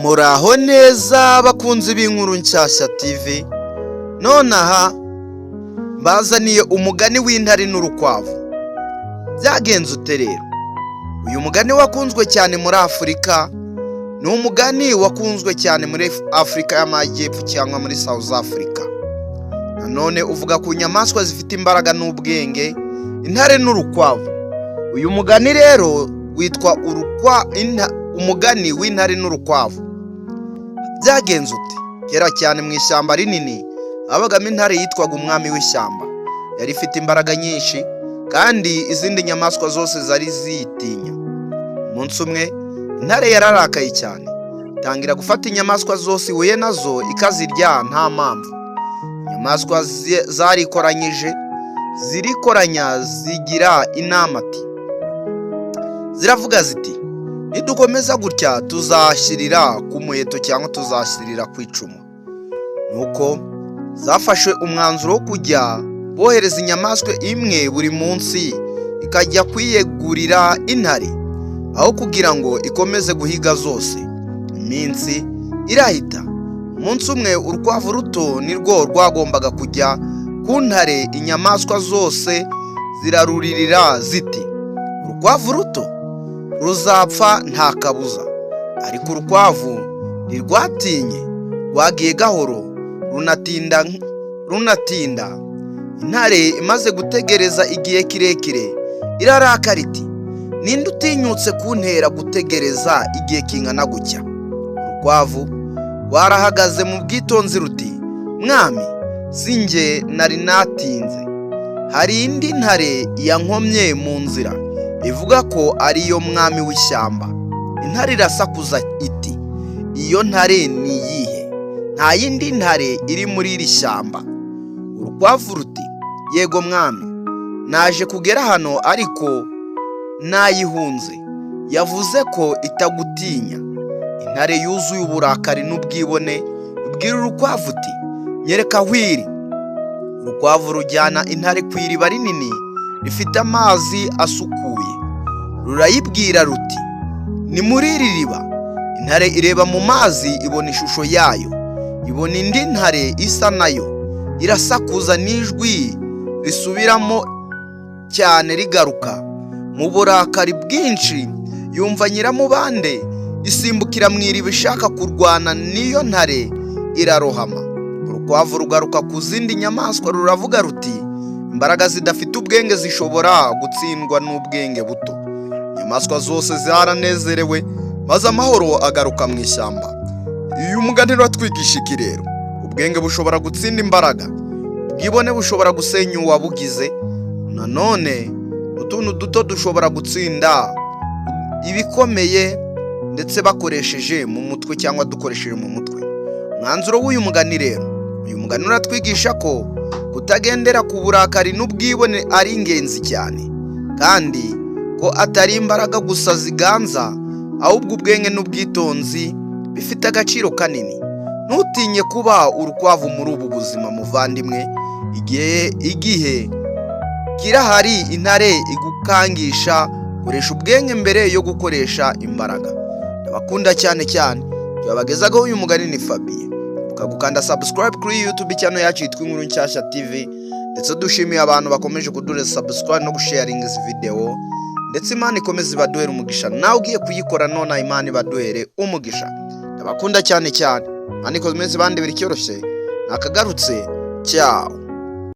Muraho neza bakunzi b'inkuru nshyashya TV. Nonaha bazaniye umugani w'intare n'urukwavu. Byagenze ute rero? Uyu mugani wakunzwe cyane muri Afurika. Ni umugani wakunzwe cyane muri Afurika y'Amajyepfo cyangwa muri South Africa. Nanone uvuga ku nyamaswa zifite imbaraga n'ubwenge, intare n'urukwavu. Uyu mugani rero witwa umugani w'intare n'urukwavu. Byagenze ute? Kera cyane mu ishyamba rinini habagamo intare yitwaga umwami w'ishyamba. Yari ifite imbaraga nyinshi kandi izindi nyamaswa zose zari ziyitinya. Umunsi umwe intare yararakaye cyane, itangira gufata inyamaswa zose ihuye nazo ikazirya nta mpamvu. Inyamaswa zirikoranya zigira inama ati, ziravuga ziti, nidukomeza gutya tuzashyirira ku muheto cyangwa tuzashyirira ku icumu. Nuko zafashe umwanzuro wo kujya bohereza inyamaswa imwe buri munsi ikajya kwiyegurira intare, aho kugira ngo ikomeze guhiga zose. Iminsi irahita. Umunsi umwe urukwavu ruto nirwo rwagombaga kujya ku ntare. Inyamaswa zose ziraruririra ziti, urukwavu ruto ruzapfa nta kabuza. Ariko urukwavu ntirwatinye, rwagiye gahoro runatinda. Intare imaze gutegereza igihe kirekire irarakara iti, ninde utinyutse kuntera gutegereza igihe kingana gutya? Urukwavu rwarahagaze mu bwitonzi ruti, mwami, sinjye nari natinze. Hari indi ntare yankomye mu nzira ivuga ko ariyo mwami w'ishyamba. Intare irasakuza iti, iyo ntare ni iyihe? Nta yindi ntare iri muri iri shyamba. Urukwavu ruti, yego mwami, naje kugera hano ariko nayihunze. Yavuze ko itagutinya. Intare yuzuye uburakari n'ubwibone ibwira urukwavu iti, nyereka aho iri. Urukwavu rujyana intare ku iriba rinini rifite amazi asukuye. Rurayibwira ruti, ni muri iri riba. Intare ireba mu mazi ibona ishusho yayo, ibona indi ntare isa nayo. Irasakuza n'ijwi risubiramo cyane rigaruka mu burakari bwinshi. Yumva nyiramubande isimbukira mu iriba ishaka kurwana n'iyo ntare, irarohama. Urukwavu rugaruka ku zindi nyamaswa ruravuga ruti, imbaraga zidafite ubwenge zishobora gutsindwa n'ubwenge buto. Inyamaswa zose zaranezerewe maze amahoro agaruka mu ishyamba. Uyu mugani uratwigisha iki rero? Ubwenge bushobora gutsinda imbaraga, ubwibone bushobora gusenya uwabugize. Nanone utuntu duto dushobora gutsinda ibikomeye, ndetse bakoresheje mu mutwe cyangwa dukoresheje mu mutwe. Mwanzuro w'uyu mugani rero, uyu mugani uratwigisha ko kutagendera ku burakari n'ubwibone ari ingenzi cyane, kandi ko atari imbaraga gusa ziganza, ahubwo ubwenge n'ubwitonzi bifite agaciro kanini. Ntutinye kuba urukwavu muri ubu buzima muvandimwe. Igihe kirahari intare igukangisha, koresha ubwenge mbere yo gukoresha imbaraga. Ndabakunda cyane. Tubagezagaho uyu mugani ni Fabien. Ukagukanda subscribe kuri YouTube channel yacu yitwa Inkuru Nshyashya TV. Ndetse dushimiye abantu bakomeje kudureza subscribe no gusharing izi video. Ndetse Imana ikomeze ibaduhere umugisha. Nawe ugiye kuyikora none Imana ibaduhere umugisha. Ndabakunda cyane. Imana ikomeze bandebera icyoroshye. Nakagarutse. Ciao.